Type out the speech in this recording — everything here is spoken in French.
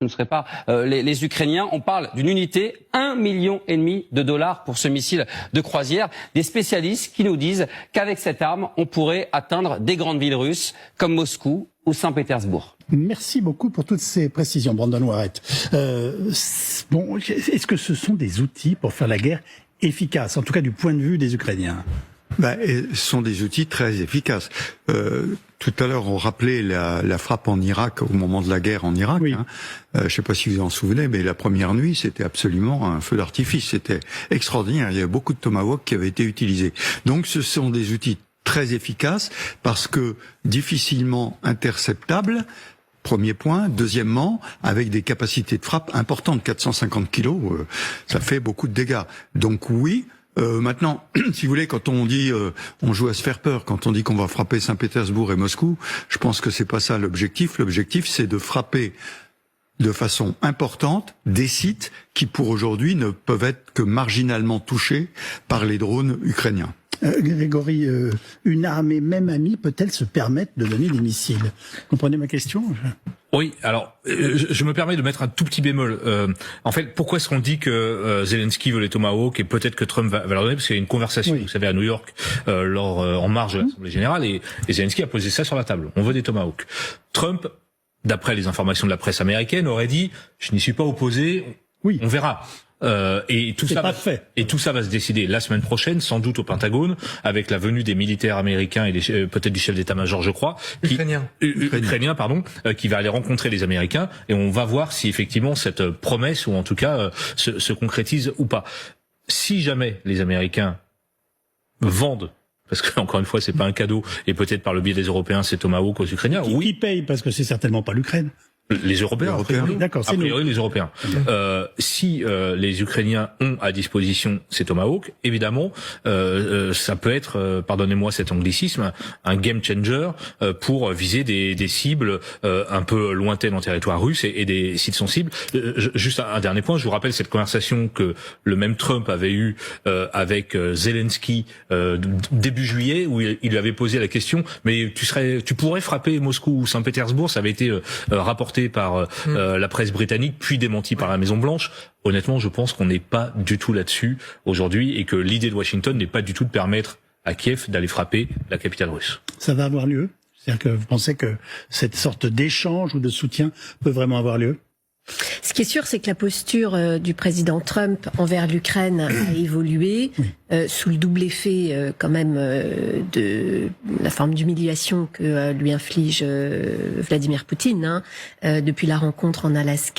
Ce ne serait pas les Ukrainiens. On parle d'une unité, 1,5 million de dollars pour ce missile de croisière. Des spécialistes qui nous disent qu'avec cette arme, on pourrait atteindre des grandes villes russes comme Moscou ou Saint-Pétersbourg. Merci beaucoup pour toutes ces précisions, Brandon Warrett. Est-ce que ce sont des outils pour faire la guerre efficace, en tout cas du point de vue des Ukrainiens? Ce sont des outils très efficaces. Tout à l'heure, on rappelait la frappe en Irak au moment de la guerre en Irak. Oui. Je ne sais pas si vous en souvenez, mais la première nuit, c'était absolument un feu d'artifice. C'était extraordinaire. Il y avait beaucoup de Tomahawk qui avaient été utilisés. Donc, ce sont des outils très efficaces parce que difficilement interceptables. Premier point. Deuxièmement, avec des capacités de frappe importantes, 450 kilos, ça fait beaucoup de dégâts. Donc oui. Maintenant, si vous voulez, quand on dit on joue à se faire peur, quand on dit qu'on va frapper Saint-Pétersbourg et Moscou, je pense que c'est pas ça l'objectif. L'objectif, c'est de frapper de façon importante des sites qui, pour aujourd'hui, ne peuvent être que marginalement touchés par les drones ukrainiens. Grégory, une armée même amie peut-elle se permettre de donner des missiles? Vous comprenez ma question? Oui, alors je me permets de mettre un tout petit bémol. En fait, pourquoi est-ce qu'on dit que Zelensky veut les Tomahawk et peut-être que Trump va leur donner? Parce qu'il y a une conversation, vous savez, à New York, en marge de l'Assemblée générale, et Zelensky a posé ça sur la table. On veut des Tomahawk. Trump, d'après les informations de la presse américaine, aurait dit « je n'y suis pas opposé, on verra ». Et tout ça va se décider la semaine prochaine, sans doute au Pentagone, avec la venue des militaires américains et peut-être du chef d'état-major, je crois, ukrainien, pardon, qui va aller rencontrer les Américains, et on va voir si effectivement cette promesse, ou en tout cas se concrétise ou pas. Si jamais les Américains vendent, parce que encore une fois c'est pas un cadeau, et peut-être par le biais des Européens c'est Tomahawk aux Ukrainiens, qui paye, parce que c'est certainement pas l'Ukraine. Les Européens, a priori. D'accord, c'est nous. Les Européens. Si les Ukrainiens ont à disposition ces Tomahawks, évidemment, ça peut être, pardonnez-moi cet anglicisme, un game changer pour viser des cibles un peu lointaines en territoire russe et des sites sensibles. Juste un dernier point, je vous rappelle cette conversation que le même Trump avait eue avec Zelensky début juillet, où il lui avait posé la question, mais tu pourrais frapper Moscou ou Saint-Pétersbourg, ça avait été rapporté par la presse britannique, puis démenti par la Maison-Blanche. Honnêtement, je pense qu'on n'est pas du tout là-dessus aujourd'hui, et que l'idée de Washington n'est pas du tout de permettre à Kiev d'aller frapper la capitale russe. Ça va avoir lieu? C'est-à-dire que vous pensez que cette sorte d'échange ou de soutien peut vraiment avoir lieu? Ce qui est sûr, c'est que la posture du président Trump envers l'Ukraine a évolué sous le double effet quand même de la forme d'humiliation que lui inflige Vladimir Poutine depuis la rencontre en Alaska.